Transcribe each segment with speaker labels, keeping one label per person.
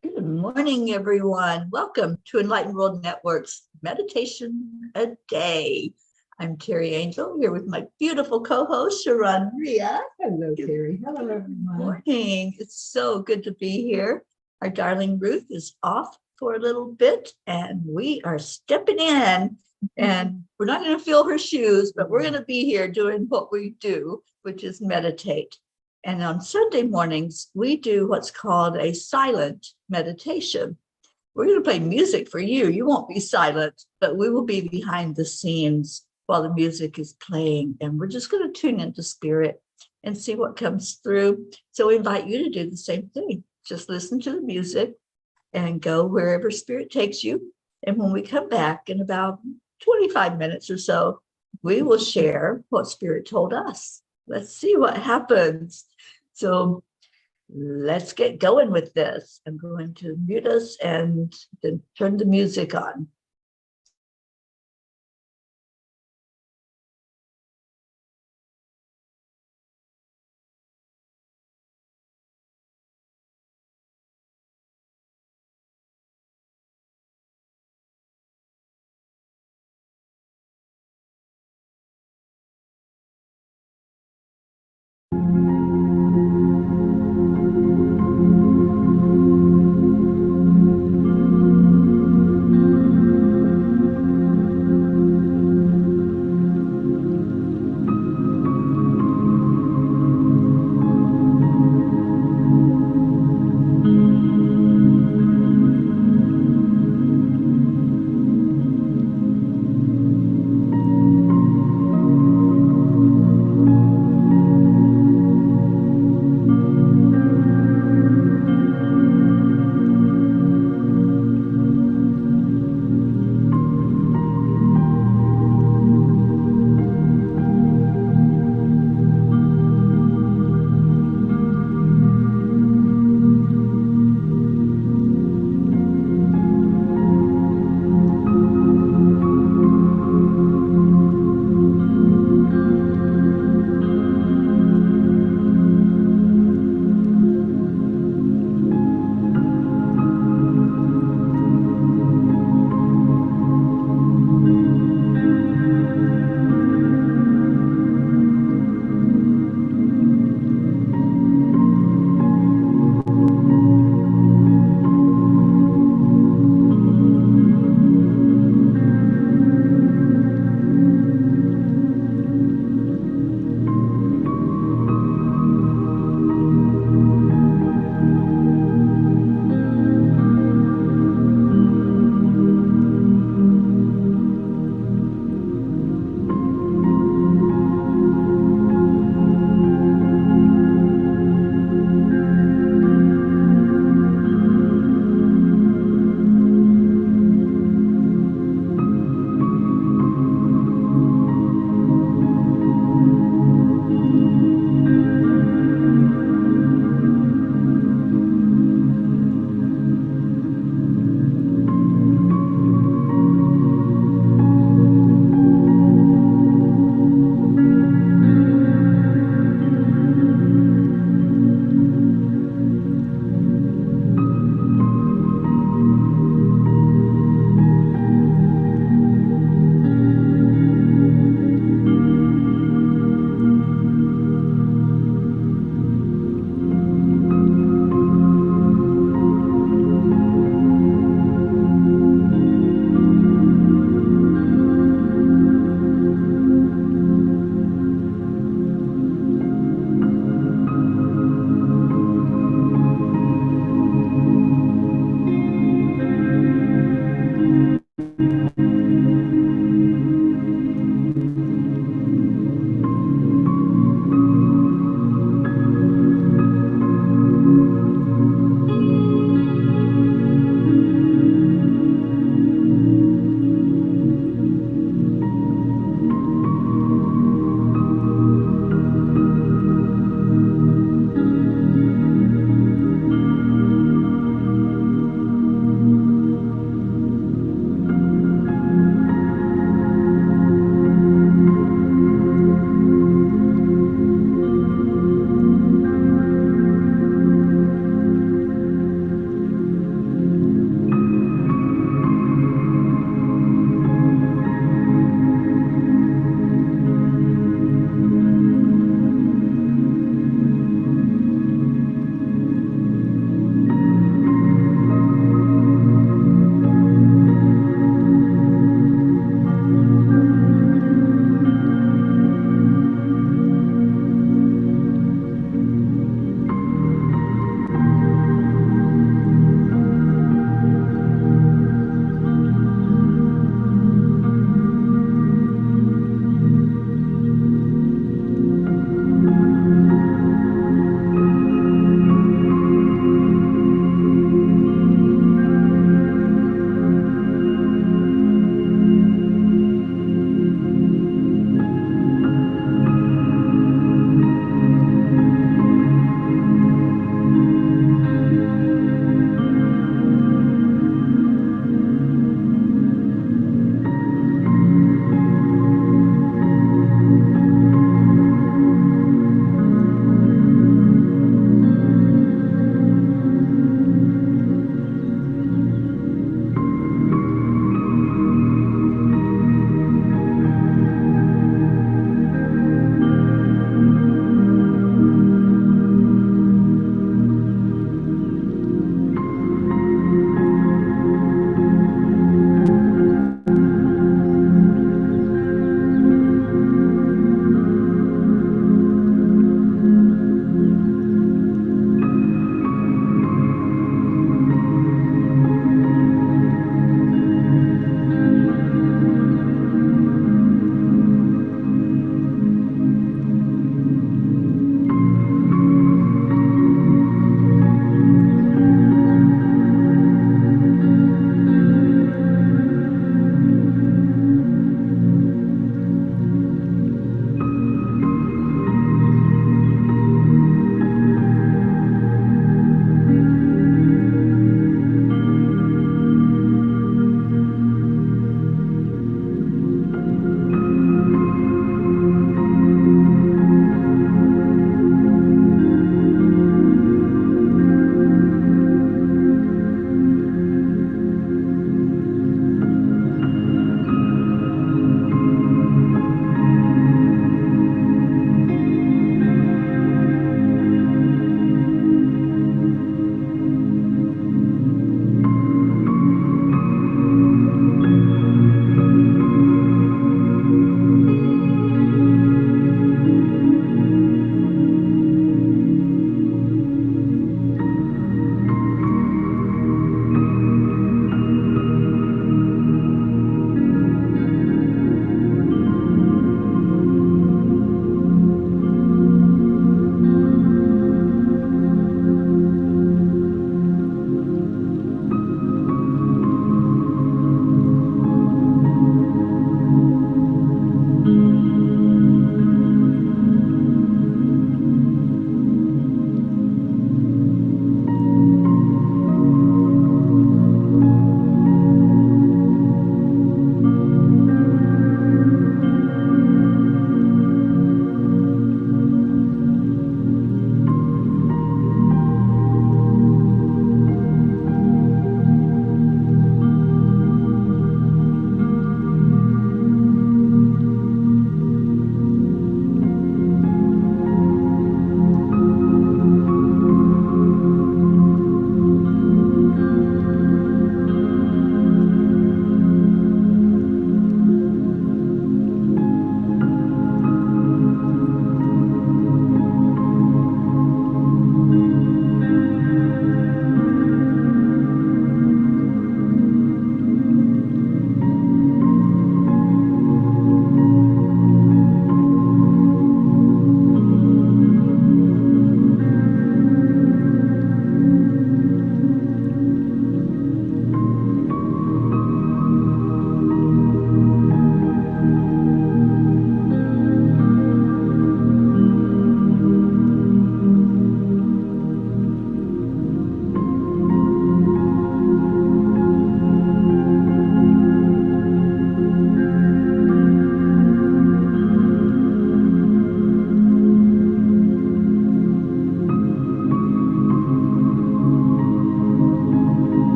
Speaker 1: Good morning, everyone. Welcome to Enlightened World Network's Meditation a Day. I'm Teri Angel here with my beautiful co-host, ShaRon Rea.
Speaker 2: Hello, Teri. Hello,
Speaker 1: Good
Speaker 2: everyone.
Speaker 1: morning. It's so good to be here. Our darling Ruth is off for a little bit, and we are stepping in. And we're not going to fill her shoes, but we're going to be here doing what we do, which is meditate. And on Sunday mornings, we do what's called a silent meditation. We're going to play music for you. You won't be silent, but we will be behind the scenes while the music is playing. And we're just going to tune into spirit and see what comes through. So we invite you to do the same thing. Just listen to the music and go wherever spirit takes you. And when we come back in about 25 minutes or so, we will share what spirit told us. Let's see what happens. So let's get going with this. I'm going to mute us and then turn the music on.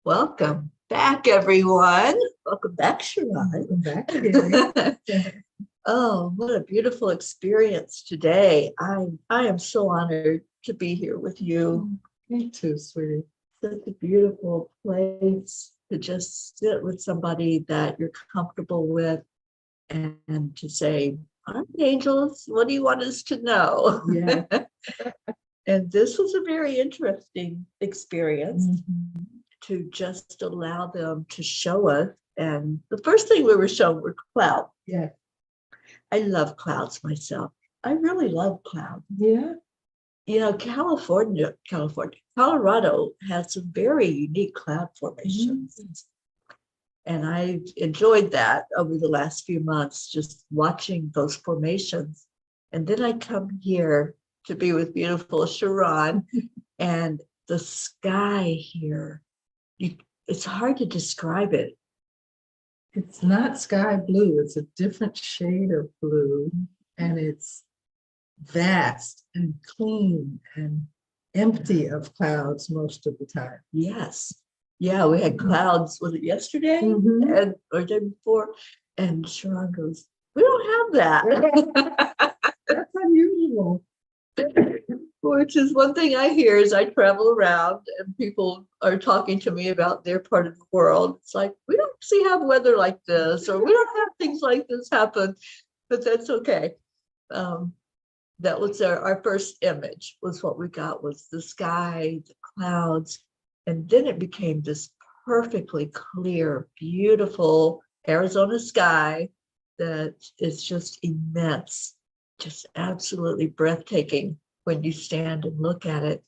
Speaker 1: Welcome back, everyone. Welcome back, ShaRon.
Speaker 2: Welcome back, Teri.
Speaker 1: Oh, what a beautiful experience today. I am so honored to be here with you.
Speaker 2: Me too, sweetie.
Speaker 1: Such a beautiful place to just sit with somebody that you're comfortable with and to say, Archangels, what do you want us to know?
Speaker 2: Yeah.
Speaker 1: And this was a very interesting experience.
Speaker 2: Mm-hmm.
Speaker 1: To just allow them to show us. And the first thing we were shown were clouds.
Speaker 2: Yeah.
Speaker 1: I love clouds myself. I really love clouds.
Speaker 2: Yeah.
Speaker 1: You know, Colorado has some very unique cloud formations. Mm-hmm. And I enjoyed that over the last few months, just watching those formations. And then I come here to be with beautiful ShaRon, and the sky here. It's hard to describe it.
Speaker 2: It's not sky blue. It's a different shade of blue, and it's vast and clean and empty of clouds most of the time.
Speaker 1: Yes. Yeah, we had clouds, was it yesterday?
Speaker 2: Mm-hmm.
Speaker 1: Or day before? And ShaRon goes, we don't have that.
Speaker 2: That's unusual.
Speaker 1: Which is one thing I hear as I travel around and people are talking to me about their part of the world. It's like, we don't have weather like this, or we don't have things like this happen, but that's okay. That was our first image, was what we got, was the sky, the clouds. And then it became this perfectly clear, beautiful Arizona sky that is just immense, just absolutely breathtaking when you stand and look at it.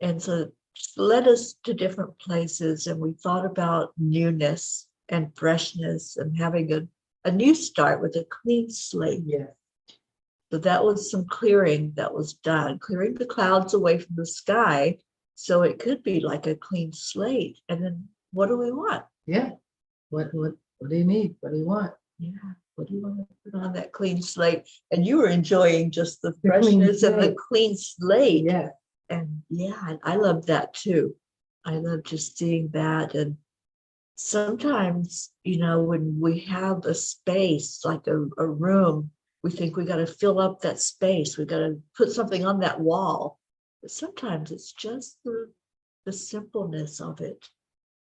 Speaker 1: And so it led us to different places, and we thought about newness and freshness and having a new start with a clean slate.
Speaker 2: Yeah.
Speaker 1: So that was some clearing that was done, clearing the clouds away from the sky so it could be like a clean slate. And then what do we want?
Speaker 2: Yeah. What do you need? What do you want?
Speaker 1: Yeah. What do you want to put on that clean slate? And you were enjoying just the freshness and the clean slate.
Speaker 2: Yeah.
Speaker 1: And yeah, I love that too. I love just seeing that. And sometimes, you know, when we have a space, like a room, we think we got to fill up that space. We got to put something on that wall. But sometimes it's just the simpleness of it.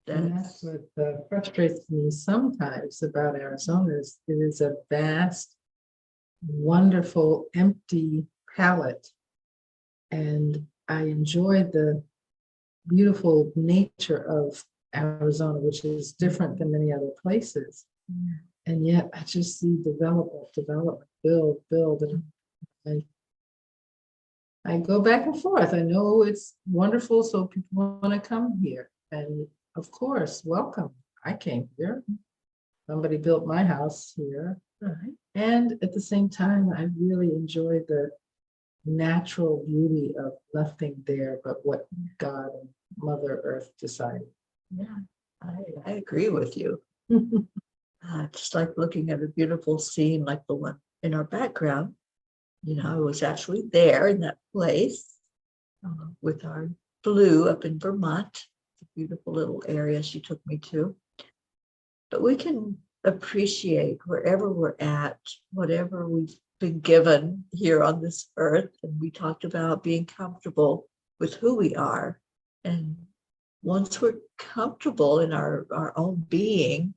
Speaker 2: And that's what frustrates me sometimes about Arizona is it is a vast, wonderful, empty palette. And I enjoy the beautiful nature of Arizona, which is different than many other places. And yet I just see development, build. And I go back and forth. I know it's wonderful, so people want to come here. And of course, welcome. I came here. Somebody built my house here.
Speaker 1: Right.
Speaker 2: And at the same time, I really enjoy the natural beauty of nothing there but what God and Mother Earth decided.
Speaker 1: Yeah, I agree with you. Just like looking at a beautiful scene like the one in our background. You know, I was actually there in that place with our blue up in Vermont. It's a beautiful little area she took me to. But we can appreciate wherever we're at, whatever we've been given here on this earth. And we talked about being comfortable with who we are. And once we're comfortable in our own being,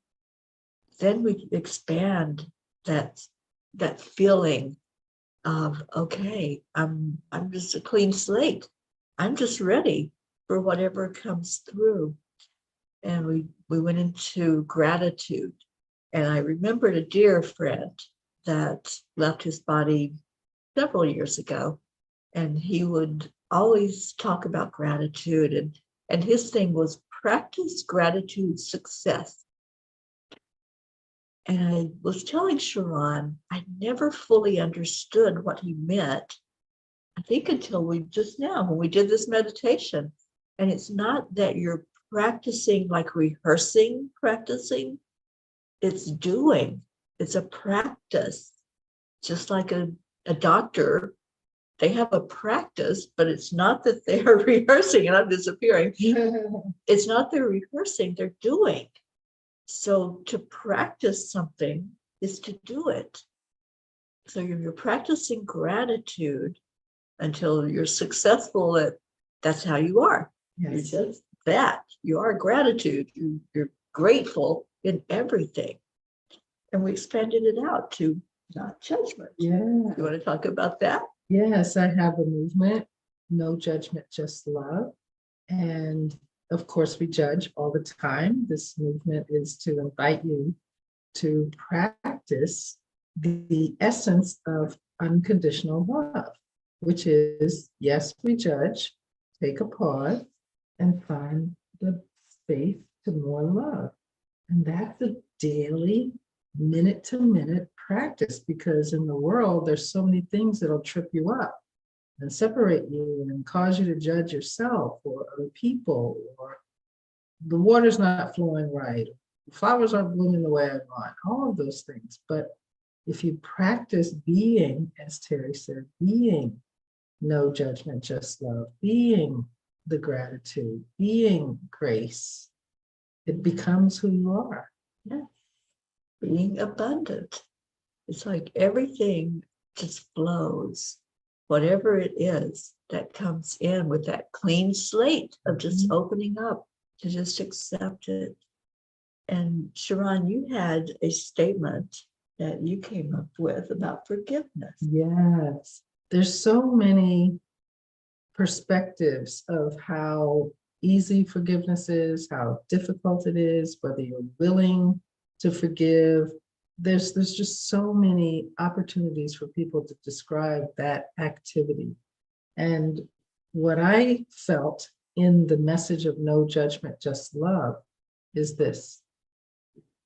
Speaker 1: then we expand that feeling of, okay, I'm just a clean slate. I'm just ready for whatever comes through. And we went into gratitude. And I remembered a dear friend that left his body several years ago. And he would always talk about gratitude. And his thing was practice gratitude success. And I was telling ShaRon, I never fully understood what he meant. I think until when we did this meditation. And it's not that you're practicing like rehearsing, practicing. It's doing. It's a practice. Just like a doctor they have a practice, but it's not that they are rehearsing and I'm disappearing. It's not they're rehearsing, they're doing. So to practice something is to do it. So you're practicing gratitude until you're successful at that's how you are.
Speaker 2: Yes.
Speaker 1: You're just that. You are gratitude. You're grateful in everything. And we expanded it out to not judgment.
Speaker 2: Yeah.
Speaker 1: You want to talk about that?
Speaker 2: Yes, I have a movement, no judgment, just love. And of course, we judge all the time. This movement is to invite you to practice the essence of unconditional love, which is, yes, we judge, take a pause, and find the space to more love. And that's a daily, minute-to-minute practice, because in the world, there's so many things that'll trip you up and separate you and cause you to judge yourself or other people, or the water's not flowing right, the flowers aren't blooming the way I want, all of those things. But if you practice being, as Teri said, being no judgment, just love, being the gratitude, being grace, it becomes who you are.
Speaker 1: Yeah. Being abundant. It's like everything just flows. Whatever it is that comes in with that clean slate of just opening up to just accept it. And ShaRon, you had a statement that you came up with about forgiveness.
Speaker 2: Yes. There's so many perspectives of how easy forgiveness is, how difficult it is, whether you're willing to forgive. There's just so many opportunities for people to describe that activity. And what I felt in the message of no judgment, just love is this: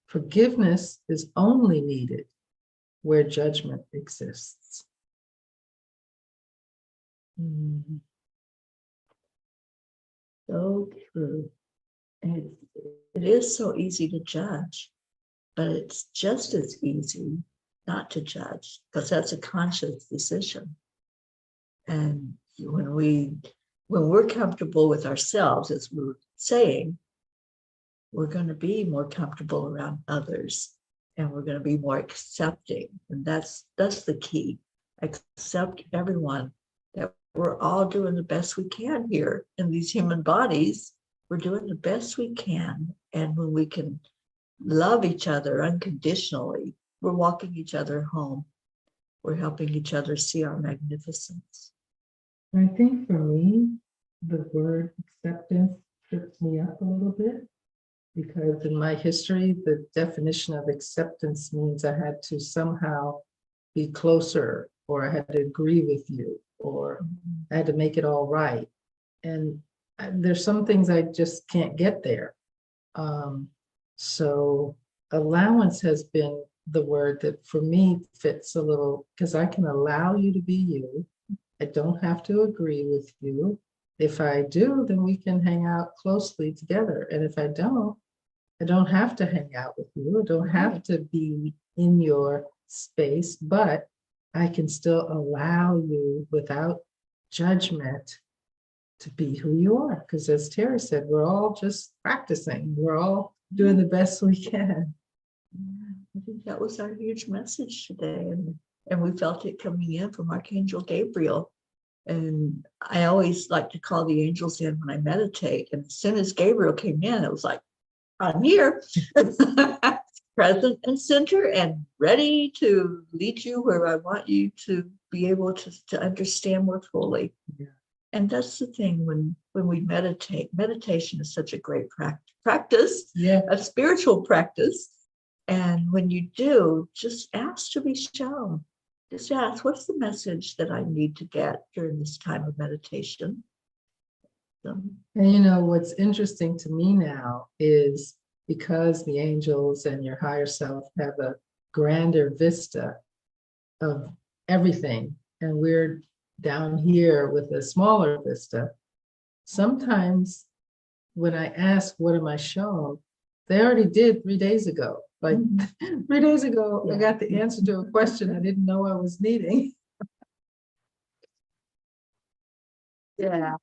Speaker 2: forgiveness is only needed where judgment exists.
Speaker 1: So true. And it is so easy to judge, but it's just as easy not to judge, because that's a conscious decision. And when we're comfortable with ourselves, as we were saying, we're going to be more comfortable around others, and we're going to be more accepting. And that's the key. Accept everyone, that we're all doing the best we can here in these human bodies. We're doing the best we can. And when we can love each other unconditionally, we're walking each other home. We're helping each other see our magnificence.
Speaker 2: I think for me, the word acceptance trips me up a little bit, because in my history, the definition of acceptance means I had to somehow be closer, or I had to agree with you, or I had to make it all right. And there's some things I just can't get there. So allowance has been the word that for me fits a little, because I can allow you to be you. I don't have to agree with you. If I do, then we can hang out closely together. And if I don't have to hang out with you. I don't have to be in your space, but I can still allow you without judgment to be who you are. Because as Teri said, we're all just practicing. We're all doing the best we can.
Speaker 1: I think that was our huge message today. And we felt it coming in from Archangel Gabriel. And I always like to call the angels in when I meditate. And as soon as Gabriel came in, it was like, I'm here, present and center, and ready to lead you where I want you to be able to understand more fully.
Speaker 2: Yeah.
Speaker 1: And that's the thing when we meditate. Meditation is such a great practice,
Speaker 2: Yeah.
Speaker 1: a spiritual practice. And when you do, just ask to be shown. Just ask, what's the message that I need to get during this time of meditation?
Speaker 2: And what's interesting to me now is, because the angels and your higher self have a grander vista of everything, and we're down here with a smaller vista, sometimes when I ask, what am I shown? They already did 3 days ago. Like 3 days ago, I got the answer to a question I didn't know I was needing.
Speaker 1: Yeah.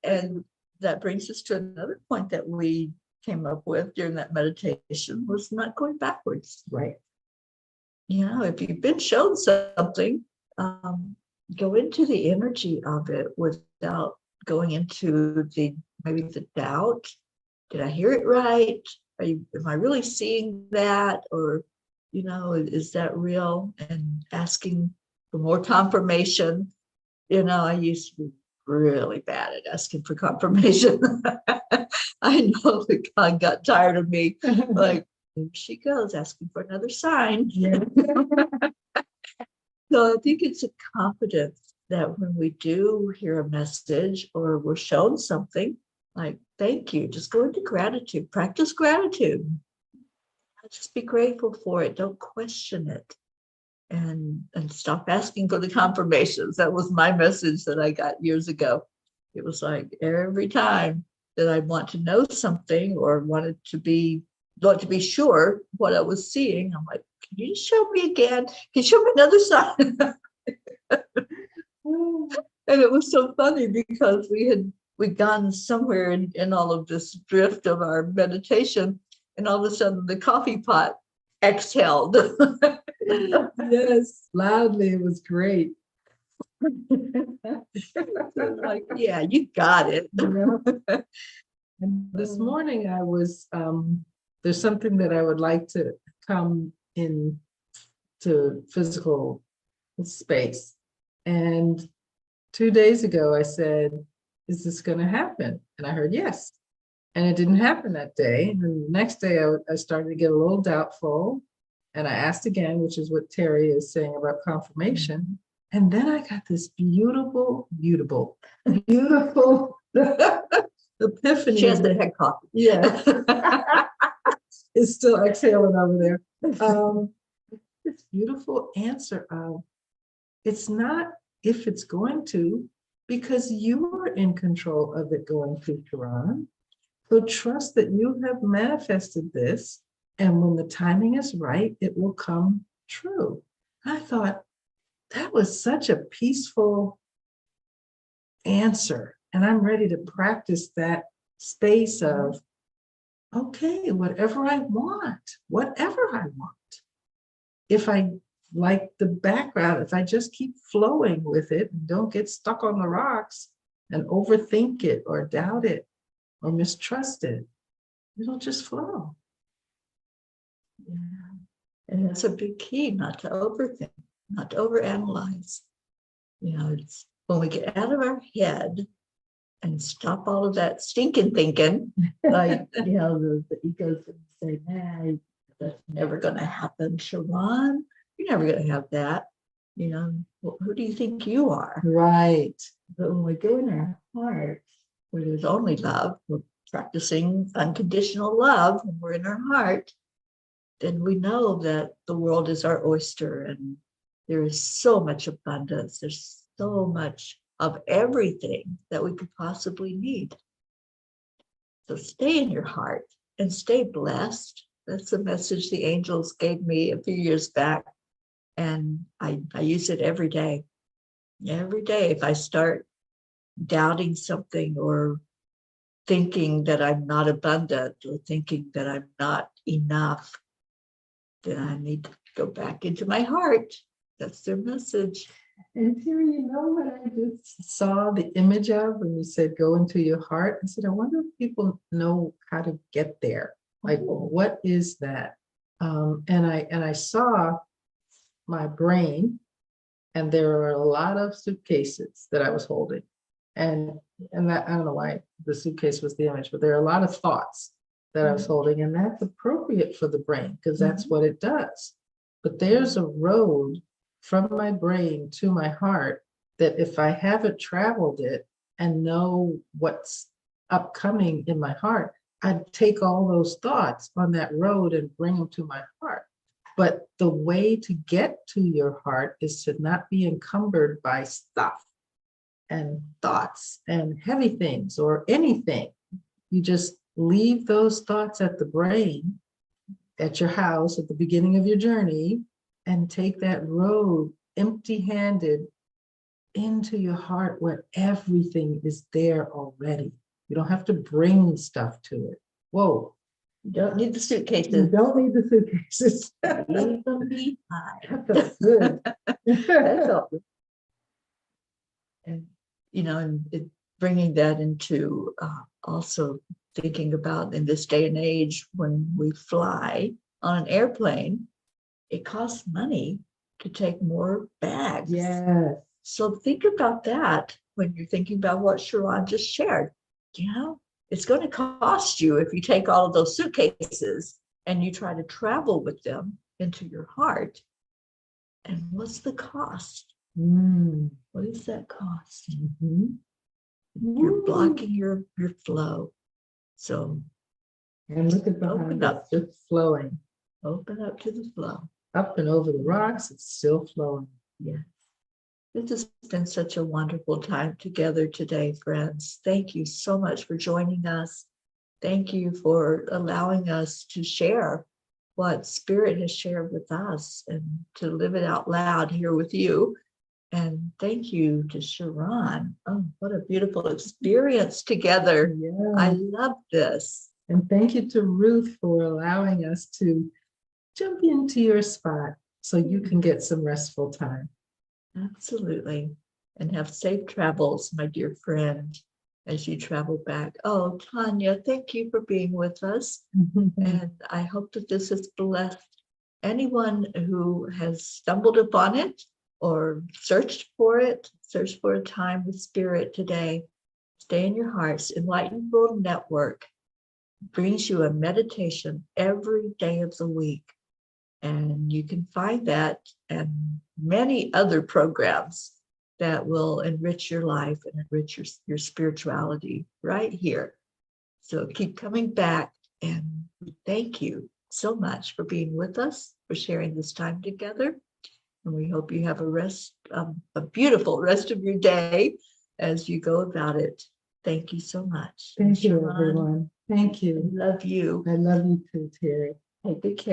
Speaker 1: And that brings us to another point that we came up with during that meditation was not going backwards.
Speaker 2: Right.
Speaker 1: You know, if you've been shown something, go into the energy of it without going into maybe the doubt. Did I hear it right? Am I really seeing that? Or, you know, is that real? And asking for more confirmation. You know, I used to be really bad at asking for confirmation. I know that God got tired of me. Like, here she goes asking for another sign.
Speaker 2: Yeah.
Speaker 1: So I think it's a confidence that when we do hear a message or we're shown something, like, thank you, just go into gratitude, practice gratitude. Just be grateful for it. Don't question it. And stop asking for the confirmations. That was my message that I got years ago. It was like every time that I want to know something or want to be sure what I was seeing, I'm like, can you just show me again? Can you show me another sign? And it was so funny because we'd gone somewhere in all of this drift of our meditation, and all of a sudden the coffee pot exhaled.
Speaker 2: Yes, loudly. It was great.
Speaker 1: Like, yeah, you got it.
Speaker 2: And this morning I was, there's something that I would like to come in to physical space. And 2 days ago I said, is this going to happen? And I heard yes. And it didn't happen that day. And then the next day I started to get a little doubtful. And I asked again, which is what Teri is saying about confirmation. And then I got this beautiful epiphany.
Speaker 1: She hasn't had coffee.
Speaker 2: Yeah. It's still exhaling over there. This beautiful answer of, it's not if it's going to, because you are in control of it going to, ShaRon. So trust that you have manifested this, and when the timing is right, it will come true. I thought that was such a peaceful answer, and I'm ready to practice that space of, okay, whatever I want. If I like the background, if I just keep flowing with it and don't get stuck on the rocks and overthink it or doubt it or mistrust it, it'll just flow.
Speaker 1: Yeah. And that's a big key, not to overthink, not to overanalyze. You know, it's when we get out of our head and stop all of that stinking thinking, like, you know, the egos say, nah, that's never going to happen, ShaRon. You're never going to have that. You know, well, who do you think you are?
Speaker 2: Right.
Speaker 1: But when we go in our heart, where there's only love, we're practicing unconditional love when we're in our heart, then we know that the world is our oyster and there is so much abundance. There's so much of everything that we could possibly need. So stay in your heart and stay blessed. That's a message the angels gave me a few years back. And I use it every day. Every day, if I start doubting something or thinking that I'm not abundant or thinking that I'm not enough, then I need to go back into my heart. That's their message.
Speaker 2: And Teri, you know what I just saw the image of when you said go into your heart? I said, I wonder if people know how to get there. Like, what is that? And I saw my brain, and there were a lot of suitcases that I was holding. And that, I don't know why the suitcase was the image, but there are a lot of thoughts that I was holding, and that's appropriate for the brain because that's what it does. But there's a road from my brain to my heart that if I haven't traveled it and know what's upcoming in my heart, I'd take all those thoughts on that road and bring them to my heart. But the way to get to your heart is to not be encumbered by stuff and thoughts and heavy things or anything. You just leave those thoughts at the brain, at your house, at the beginning of your journey, and take that road empty-handed into your heart where everything is there already. You don't have to bring stuff to it. Whoa.
Speaker 1: You don't need the
Speaker 2: You
Speaker 1: suitcases.
Speaker 2: don't need the suitcases.
Speaker 1: Leave them behind.
Speaker 2: That felt good.
Speaker 1: That's all. And, and bringing that into also thinking about in this day and age when we fly on an airplane, it costs money to take more bags.
Speaker 2: Yes.
Speaker 1: So think about that when you're thinking about what ShaRon just shared. It's going to cost you if you take all of those suitcases and you try to travel with them into your heart. And what's the cost? What is that cost? You're blocking your flow. So,
Speaker 2: and look at behind us, just flowing.
Speaker 1: Open up to the flow.
Speaker 2: Up and over the rocks, it's still flowing.
Speaker 1: Yes. This has been such a wonderful time together today, friends. Thank you so much for joining us. Thank you for allowing us to share what Spirit has shared with us and to live it out loud here with you. And thank you to ShaRon. Oh, what a beautiful experience together.
Speaker 2: Yeah.
Speaker 1: I love this.
Speaker 2: And thank you to Ruth for allowing us to jump into your spot so you can get some restful time.
Speaker 1: Absolutely. And have safe travels, my dear friend, as you travel back. Oh, Tanya, thank you for being with us. And I hope that this has blessed anyone who has stumbled upon it or searched for a time with Spirit today. Stay in your hearts. Enlightened World Network brings you a meditation every day of the week. And you can find that and many other programs that will enrich your life and enrich your spirituality right here. So keep coming back, and thank you so much for being with us, for sharing this time together. And we hope you have a beautiful rest of your day as you go about it. Thank you so much.
Speaker 2: Thank you,
Speaker 1: ShaRon,
Speaker 2: everyone. Thank
Speaker 1: I
Speaker 2: you.
Speaker 1: love you.
Speaker 2: I love you too, Teri.
Speaker 1: Take good care.